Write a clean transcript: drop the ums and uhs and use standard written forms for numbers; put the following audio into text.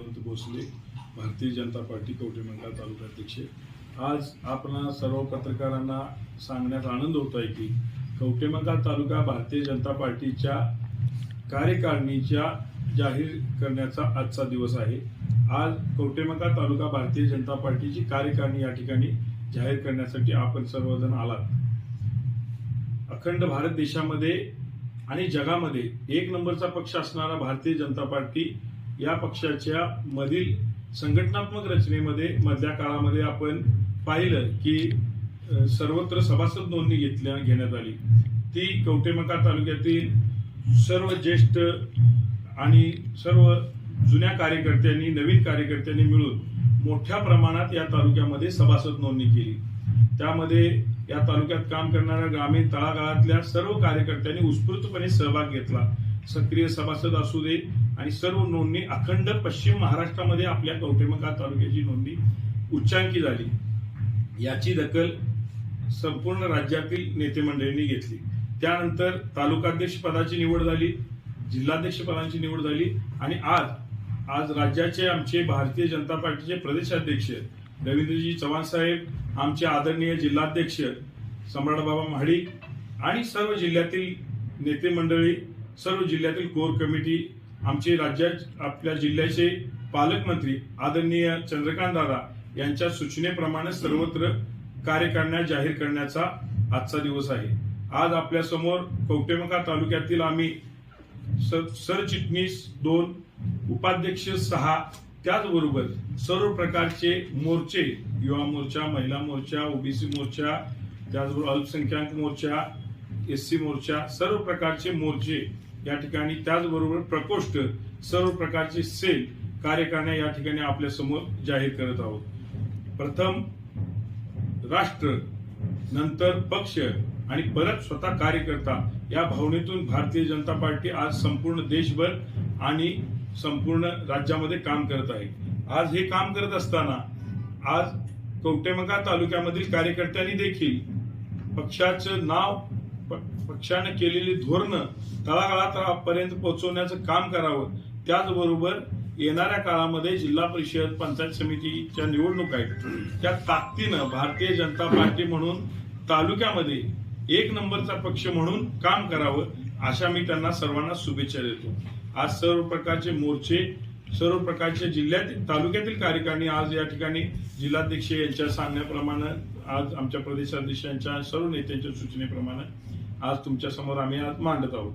Balwant Bhosale, Bharatiya Janata party Kavathemahankal तालुकाध्यक्ष। आज आपण सर्व पत्रकारांना सांगण्यात आनंद होत आहे की कवठेमंकाळ तालुका भारतीय जनता पार्टीच्या कार्यकारिणीच्या जाहीर करण्याचा आजचा दिवस आहे। आज कवठेमंकाळ तालुका भारतीय जनता पार्टीची कार्यकारिणी या ठिकाणी जाहीर करण्यासाठी आपण सर्वजण आलात। अखंड भारत देशामध्ये आणि जगामध्ये एक नंबरचा पक्ष असणारा भारतीय जनता पार्टी या पक्षाच्या मधील संघटनात्मक रचनेमध्ये मधल्या काळामध्ये आपण पाहिलं की सर्वत्र सभासद नोंदणी घेण्यात आली। ती कवठेमंकाळ तालुक्यातील सर्व ज्येष्ठ आणि सर्व जुन्या कार्यकर्त्यांनी नवीन कार्यकर्त्यांनी मिळून मोठ्या प्रमाणात या तालुक्यामध्ये सभासद नोंदणी केली। त्यामध्ये या तालुक्यात काम करणाऱ्या ग्रामीण तळागाळातल्या सर्व कार्यकर्त्यांनी उत्स्फूर्तपणे सहभाग घेतला। सक्रिय सभासद असू दे आणि सर्व नोंदणी अखंड पश्चिम महाराष्ट्रामध्ये आपल्या कवठेमंकाळ तालुक्याची नोंदणी उच्चांकी झाली। याची दखल संपूर्ण राज्यातील नेते मंडळींनी घेतली। त्यानंतर तालुकाध्यक्ष पदाची निवड झाली, जिल्हाध्यक्ष पदाची निवड झाली आणि आज राज्याचे आमचे भारतीय जनता पार्टीचे प्रदेशाध्यक्ष रवींद्रजी चव्हाण साहेब, आमचे आदरणीय जिल्हाध्यक्ष सम्राटबाबा महाडिक आणि सर्व जिल्ह्यातील नेते मंडळी, सर्व जिल्ह्यातील कोर कमिटी, आमचे आपल्या जिल्ह्याचे पालकमंत्री आदरणीय चंद्रकांत दादा यांच्या सूचनेप्रमाणे सर्वत्र कार्यकारिण्या जाहीर करण्याचा आजचा दिवस आहे। आज आपल्या समोर कवठेमंकाळ तालुक्यातील आम्ही सरचिटणीस 2, उपाध्यक्ष 6, त्याचबरोबर सर्व प्रकारचे मोर्चे, युवा मोर्चा, महिला मोर्चा, ओबीसी मोर्चा, त्याचबरोबर अल्पसंख्याक मोर्चा, एससी मोर्चा, सर्व प्रकारचे मोर्चे या ठिकाणी, त्याचबरोबर प्रकोष्ठ, सर्व प्रकारचे सेल कार्यकारिण्या या ठिकाणी आपल्या समोर जाहीर करत आहोत। प्रथम राष्ट्र, नंतर पक्ष आणि परत स्वतः कार्यकर्ता या भावनेतून भारतीय जनता पार्टी आज संपूर्ण देशभर आणि संपूर्ण राज्यामध्ये काम करत आहे। आज हे काम करत असताना आज कवठेमंकाळ तालुक्यामधील कार्यकर्त्यांनी देखील पक्षाचं नाव, पक्षाने केलेली धोरणं तळागाळापर्यंत पोहोचवण्याचं काम करावं। त्याचबरोबर येणाऱ्या काळामध्ये जिल्हा परिषद, पंचायत समितीच्या निवडणूक आहेत, त्या ताकदीनं भारतीय जनता पार्टी म्हणून तालुक्यामध्ये एक नंबरचा पक्ष म्हणून काम करावं, अशा मी त्यांना सर्वांना शुभेच्छा देतो। आज सर्व प्रकारचे मोर्चे, सर्व प्रकारच्या जिल्ह्यातील तालुक्यातील कार्यकारिणी आज या ठिकाणी जिल्हाध्यक्ष यांच्या सांगण्याप्रमाणे, आज आमच्या प्रदेशाध्यक्षांच्या सर्व नेत्यांच्या सूचनेप्रमाणे आज तुमच्या समोर आम्ही आज मांडत आहोत।